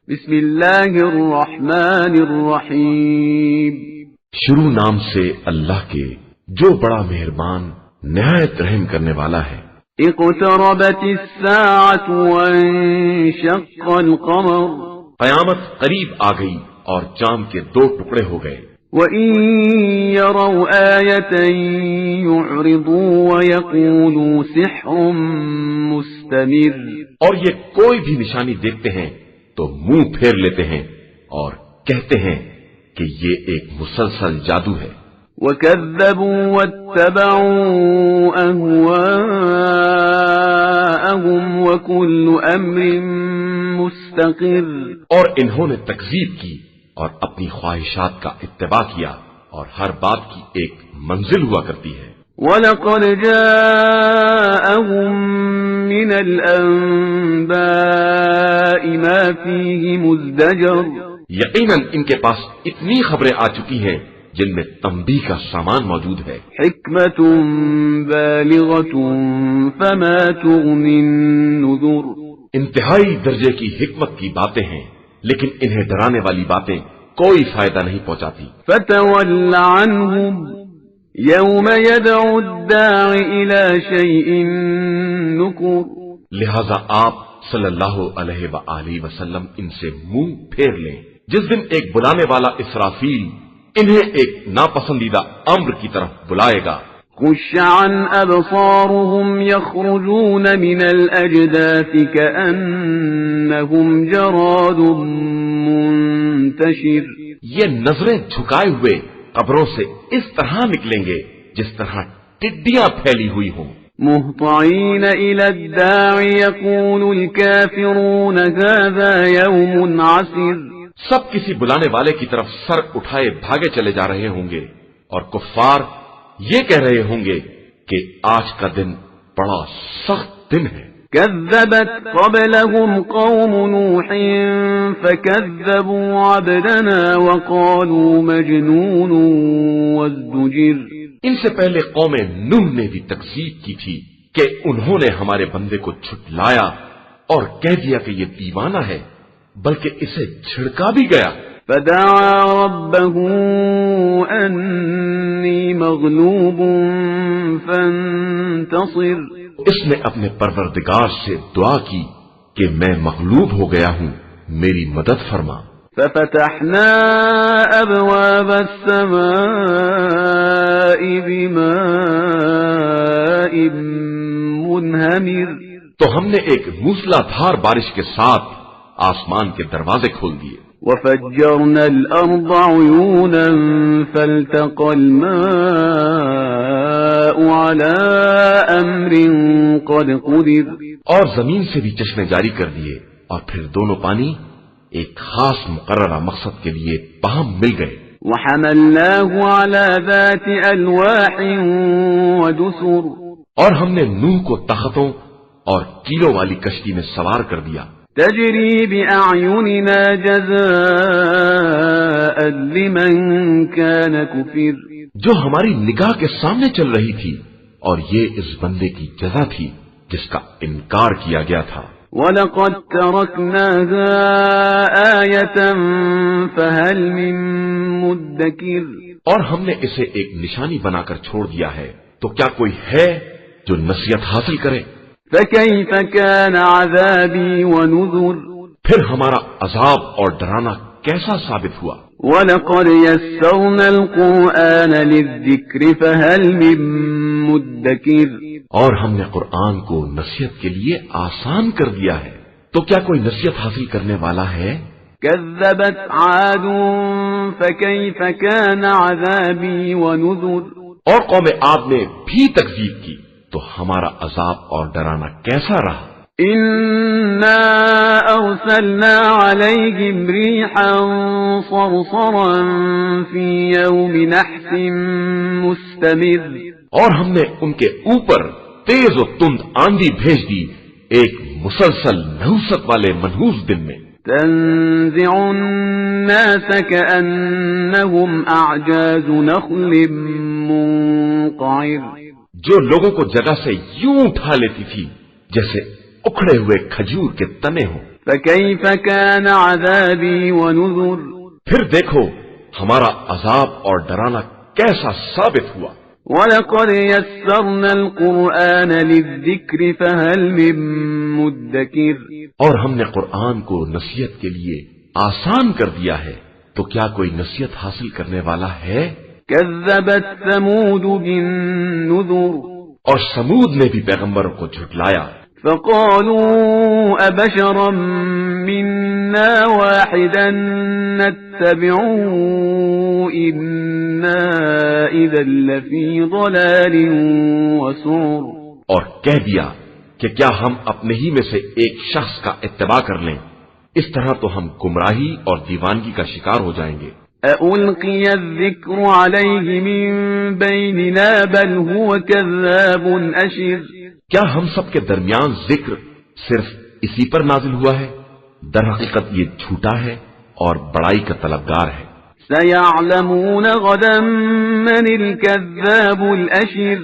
بسم اللہ الرحمن الرحیم شروع نام سے اللہ کے جو بڑا مہربان نہایت رحم کرنے والا ہے۔ اقتربت الساعة وانشق القمر قیامت قریب آ گئی اور چاند کے دو ٹکڑے ہو گئے۔ وَإِن يَرَوْا آيَةً يُعْرِضُوا وَيَقُولُوا سِحْرٌ مُسْتَمِرٌّ اور یہ کوئی بھی نشانی دیکھتے ہیں تو منہ پھیر لیتے ہیں اور کہتے ہیں کہ یہ ایک مسلسل جادو ہے۔ وَكَذَّبُوا وَاتَّبَعُوا أَهْوَاءَهُمْ وَكُلُّ أَمْرٍ مُسْتَقِرٌّ اور انہوں نے تکذیب کی اور اپنی خواہشات کا اتباع کیا اور ہر بات کی ایک منزل ہوا کرتی ہے۔ وَلَقَدْ جَاءَهُم مِّنَ الْأَنبَاءِ مَا فِيهِ مُزْدَجَرٌ یقیناً ان کے پاس اتنی خبریں آ چکی ہیں جن میں تنبیہ کا سامان موجود ہے۔ حِكْمَةٌ بَالِغَةٌ فَمَا تُغْنِ النُّذُرُ انتہائی درجے کی حکمت کی باتیں ہیں لیکن انہیں ڈرانے والی باتیں کوئی فائدہ نہیں پہنچاتی۔ فَتَوَلَّ عَنْهُمْ يَوْمَ يَدْعُ الدَّاعِ إِلَى شَيْءٍ نُكُرٍ لہذا آپ صلی اللہ علیہ وآلہ وسلم ان سے منہ پھیر لیں جس دن ایک بلانے والا اسرافیل انہیں ایک ناپسندیدہ امر کی طرف بلائے گا۔ خُشَّ عَنْ أَبْصَارُهُمْ يَخْرُجُونَ مِنَ الْأَجْدَاثِ كَأَنَّهُمْ جَرَادٌ مُنْتَشِرٌ یہ نظریں جھکائے ہوئے قبروں سے اس طرح نکلیں گے جس طرح ٹڈیاں پھیلی ہوئی ہوں۔ مُهْطِعِينَ إِلَى الدَّاعِ يَقُولُ الْكَافِرُونَ هَذَا يَوْمٌ عَسِرٌ سب کسی بلانے والے کی طرف سر اٹھائے بھاگے چلے جا رہے ہوں گے اور کفار یہ کہہ رہے ہوں گے کہ آج کا دن بڑا سخت دن ہے۔ كذبت قبلهم قوم نوح فكذبوا عبدنا وقالوا مجنون وازدجر ان سے پہلے قوم نوح نے بھی تکذیب کی تھی کہ انہوں نے ہمارے بندے کو جھٹلایا اور کہہ دیا کہ یہ دیوانہ ہے بلکہ اسے جھڑکا بھی گیا۔ فدعا ربه انی مغلوب فانتصر اس نے اپنے پروردگار سے دعا کی کہ میں مغلوب ہو گیا ہوں، میری مدد فرما۔ ففتحنا ابواب السماء بماء منہمر تو ہم نے ایک موسلا دھار بارش کے ساتھ آسمان کے دروازے کھول دیے۔ وفجرنا الارض عيونا فالتقى الماء على امر قد قدر اور زمین سے بھی چشمے جاری کر دیے اور پھر دونوں پانی ایک خاص مقررہ مقصد کے لیے باہم مل گئے۔ وحملناه على ذات الواح ودسر اور ہم نے نوح کو تختوں اور کیلوں والی کشتی میں سوار کر دیا۔ تجری بأعیننا جزاء لمن كان كفر جو ہماری نگاہ کے سامنے چل رہی تھی اور یہ اس بندے کی جزا تھی جس کا انکار کیا گیا تھا۔ وَلَقَدْ تَرَكْنَاهَا آيَةً فَهَلْ مِن مُدَّكِرٍ اور ہم نے اسے ایک نشانی بنا کر چھوڑ دیا ہے تو کیا کوئی ہے جو نصیحت حاصل کرے؟ فَكَيْفَ كَانَ عَذَابِي وَنُذُرِ پھر ہمارا عذاب اور ڈرانا کیسا ثابت ہوا؟ وَلَقَدْ يَسَّرْنَا الْقُرْآنَ لِلذِّكْرِ فَهَلْ مِن مُدَّكِرٍ اور ہم نے قرآن کو نصیحت کے لیے آسان کر دیا ہے تو کیا کوئی نصیحت حاصل کرنے والا ہے؟ كَذَّبَتْ عَادٌ فَكَيْفَ كَانَ عَذَابِي وَنُذُرِ اور قوم عاد نے بھی تکذیب کی تو ہمارا عذاب اور ڈرانا کیسا رہا؟ إِنَّا أَرْسَلْنَا عَلَيْهِمْ رِيحًا صَرْصَرًا فِي يَوْمِ نَحْسٍ مُسْتَمِرٍ اور ہم نے ان کے اوپر تیز و تند آندھی بھیج دی ایک مسلسل نحوست والے منحوس دن میں۔ تنزع الناس كأنهم أعجاز نخل منقعر جو لوگوں کو جگہ سے یوں اٹھا لیتی تھی جیسے اکھڑے ہوئے کھجور کے تنے ہوں۔ فكيف كان عذابي ونذر پھر دیکھو ہمارا عذاب اور ڈرانا کیسا ثابت ہوا۔ ولقد يسرنا القرآن للذكر فهل من مدكر اور ہم نے قرآن کو نصیحت کے لیے آسان کر دیا ہے، تو کیا کوئی نصیحت حاصل کرنے والا ہے؟ كذبت ثمود بالنذر اور سمود نے بھی پیغمبروں کو جھٹلایا۔ فقالوا أبشرا منا واحدا نتبعه إنا إذا لفي ضلال وسعر اور کہہ دیا کہ کیا ہم اپنے ہی میں سے ایک شخص کا اتباع کر لیں، اس طرح تو ہم گمراہی اور دیوانگی کا شکار ہو جائیں گے۔ أألقي الذكر عليه من بيننا بل هو كذاب أشر کیا ہم سب کے درمیان ذکر صرف اسی پر نازل ہوا ہے؟ در حقیقت یہ جھوٹا ہے اور بڑائی کا طلبگار ہے۔ سيعلمون غدا من الكذاب الأشر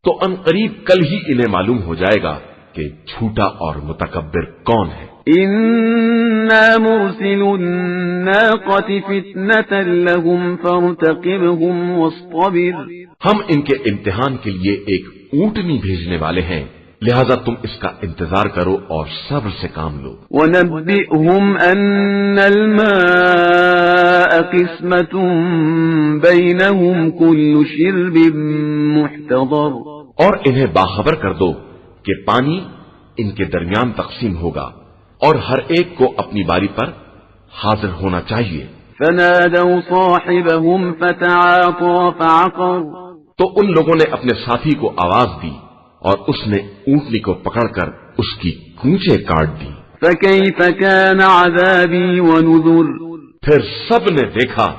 تو ان قریب کل ہی انہیں معلوم ہو جائے گا کہ جھوٹا اور متکبر کون ہے۔ إنا مرسل الناقة فتنة لهم فارتقبهم واصطبر ہم ان کے امتحان کے لیے ایک اونٹنی بھیجنے والے ہیں، لہذا تم اس کا انتظار کرو اور صبر سے کام لو۔ ونبئهم أن الماء قسمة بينهم كل شرب محتضر اور انہیں باخبر کر دو کہ پانی ان کے درمیان تقسیم ہوگا اور ہر ایک کو اپنی باری پر حاضر ہونا چاہیے۔ فنادوا صاحبهم فتعاطى فعقر تو ان لوگوں نے اپنے ساتھی کو آواز دی اور اس نے اونٹنی کو پکڑ کر اس کی کونچیں کاٹ دی۔ فكيف كان عذابي ونذر پھر سب نے دیکھا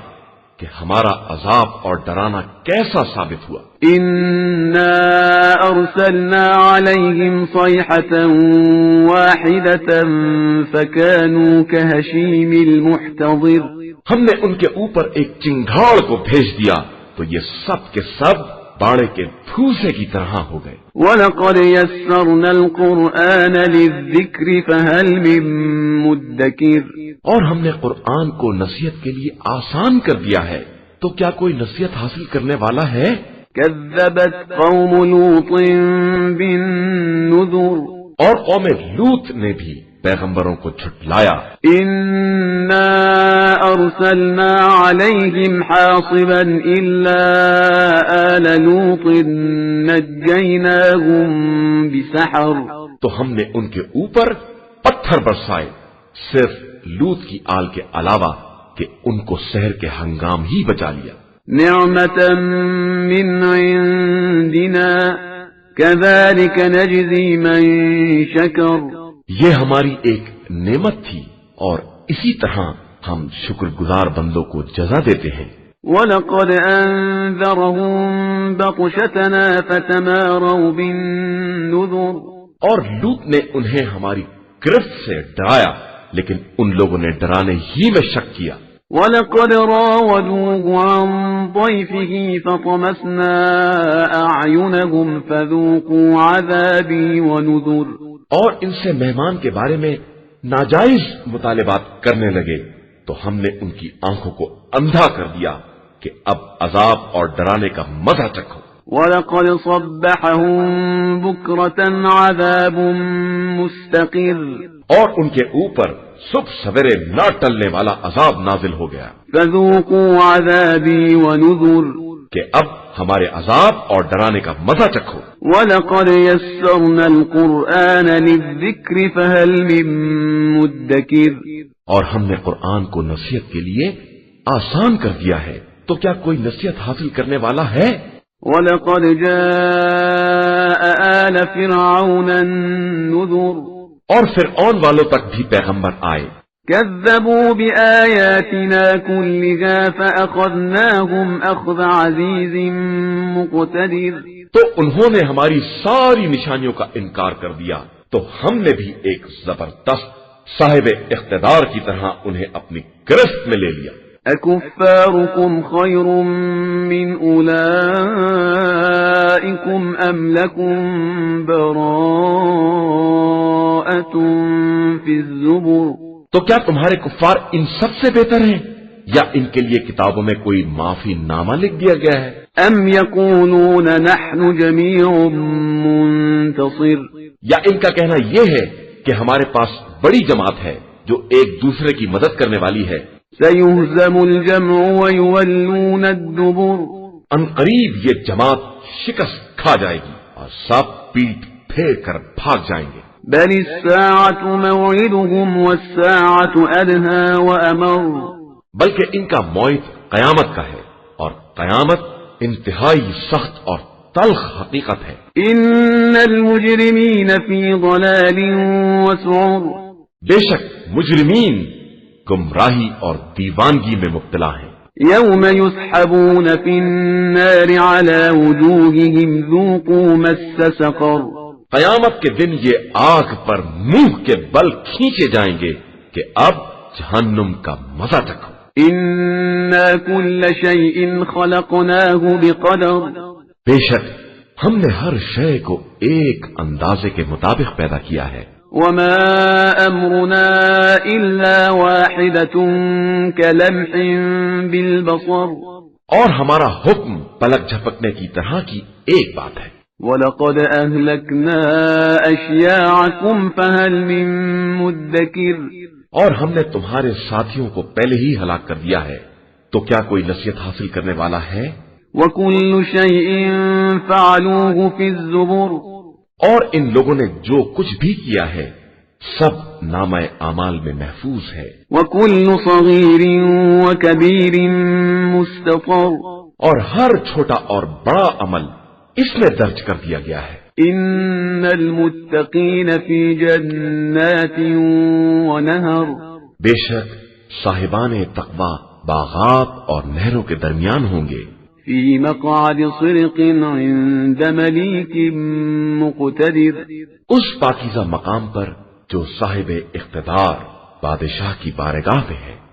کہ ہمارا عذاب اور ڈرانا کیسا ثابت ہوا۔ إنا أرسلنا عليهم صيحة واحدة فكانوا كهشيم المحتضر ہم نے ان کے اوپر ایک چنگھاڑ کو بھیج دیا تو یہ سب کے سب باڑے کے پھوسے کی طرح ہو گئے۔ وَلَقَدْ يَسَّرْنَا الْقُرْآنَ لِلذِّكْرِ فَهَلْ مِن مُدَّكِرٍ اور ہم نے قرآن کو نصیحت کے لیے آسان کر دیا ہے، تو کیا کوئی نصیحت حاصل کرنے والا ہے؟ كَذَّبَتْ قَوْمُ لُوطٍ بِالنُّذُرِ اور قوم لوط نے بھی پیغمبروں کو جھٹلایا۔ إِنَّا أَرْسَلْنَا عَلَيْهِمْ حَاصِبًا إِلَّا آلَ لُوطٍ نَجَّيْنَاهُمْ بِسَحَرٍ تو ہم نے ان کے اوپر پتھر برسائے صرف لوط کی آل کے علاوہ کہ ان کو سحر کے ہنگام ہی بچا لیا۔ نعمة من عندنا كذلك نجزي من شكر یہ ہماری ایک نعمت تھی اور اسی طرح ہم شکر گزار بندوں کو جزا دیتے ہیں۔ وَلَقَدْ أَنذَرَهُم بَطْشَتَنَا فَتَمَارَوْا بِالنُّذُرِ اور لوط نے انہیں ہماری گرفت سے ڈرایا لیکن ان لوگوں نے ڈرانے ہی میں شک کیا۔ وَلَقَدْ رَاوَدُوهُ عَن ضَيْفِهِ فَطَمَسْنَا أَعْيُنَهُمْ فَذُوقُوا عَذَابِي وَنُذُرِ اور ان سے مہمان کے بارے میں ناجائز مطالبات کرنے لگے تو ہم نے ان کی آنکھوں کو اندھا کر دیا کہ اب عذاب اور ڈرانے کا مزہ چکھو۔ وَلَقَدْ صَبَّحَهُم بُكْرَةً عَذَابٌ مُسْتَقِرٌ اور ان کے اوپر صبح سویرے نہ ٹلنے والا عذاب نازل ہو گیا فَذُوقُوا عَذَابِي وَنُذُرِ کہ اب ہمارے عذاب اور ڈرانے کا مزہ چکھو۔ وَلَقَدْ يَسَّرْنَا الْقُرْآنَ لِلذِّكْرِ فَهَلْ مِن مُدَّكِرٍ اور ہم نے قرآن کو نصیحت کے لیے آسان کر دیا ہے، تو کیا کوئی نصیحت حاصل کرنے والا ہے؟ وَلَقَدْ جَاءَ آلَ فِرْعَوْنَ النُّذُرُ اور فرعون والوں تک بھی پیغمبر آئے، كَذَّبُوا بِآيَاتِنَا كُلِّهَا فَأَخَذْنَاهُمْ أَخْذَ عَزِيزٍ مُقْتَدِرٍ تو انہوں نے ہماری ساری نشانیوں کا انکار کر دیا تو ہم نے بھی ایک زبردست صاحب اقتدار کی طرح انہیں اپنی گرفت میں لے لیا۔ أَكُفَّارُكُمْ خَيْرٌ مِّنْ أُولَئِكُمْ أَمْ لَكُمْ بَرَاءَةٌ براءة في الزبر تو کیا تمہارے کفار ان سب سے بہتر ہیں یا ان کے لیے کتابوں میں کوئی معافی نامہ لکھ دیا گیا ہے؟ ام يقولون نحن جميع منتصر یا ان کا کہنا یہ ہے کہ ہمارے پاس بڑی جماعت ہے جو ایک دوسرے کی مدد کرنے والی ہے؟ سيهزم الجمع ويولون الدبر ان قریب یہ جماعت شکست کھا جائے گی اور سب پیٹ پھیر کر بھاگ جائیں گے۔ بل الساعة موعدهم والساعة أدهى وأمر بلکہ ان کا موعد قیامت کا ہے اور قیامت انتہائی سخت اور تلخ حقیقت ہے۔ إن المجرمين في ضلال وسعر بے شک مجرمین گمراہی اور دیوانگی میں مبتلا ہیں۔ يوم يسحبون في النار على وجوههم ذوقوا مس سقر قیامت کے دن یہ آگ پر منہ کے بل کھینچے جائیں گے کہ اب جہنم کا مزہ چکھو۔ إنا كل شيء خلقناه بقدر بے شک ہم نے ہر شے کو ایک اندازے کے مطابق پیدا کیا ہے۔ وما أمرنا إلا واحدة كلمح بالبصر اور ہمارا حکم پلک جھپکنے کی طرح کی ایک بات ہے۔ وَلَقَدْ أَهْلَكْنَا أَشْيَاعَكُمْ فَهَلْ مِن مُدَّكِرٍ اور ہم نے تمہارے ساتھیوں کو پہلے ہی ہلاک کر دیا ہے، تو کیا کوئی نصیحت حاصل کرنے والا ہے؟ وَكُلُّ شَيْءٍ فَعَلُوهُ فِي الزُّبُرِ اور ان لوگوں نے جو کچھ بھی کیا ہے سب نامہ اعمال میں محفوظ ہے۔ وَكُلُّ صَغِيرٍ وَكَبِيرٍ مُسْتَطَرٍ اور ہر چھوٹا اور بڑا عمل اس میں درج کر دیا گیا ہے۔ إِنَّ الْمُتَّقِينَ فِي جَنَّاتٍ وَنَهَرٍ بے شک صاحبان تقوی باغات اور نہروں کے درمیان ہوں گے۔ فِي مَقْعَدِ صِدْقٍ عِندَ مَلِيكٍ مُقْتَدِرٍ اس پاکیزہ مقام پر جو صاحب اقتدار بادشاہ کی بارگاہ میں ہے۔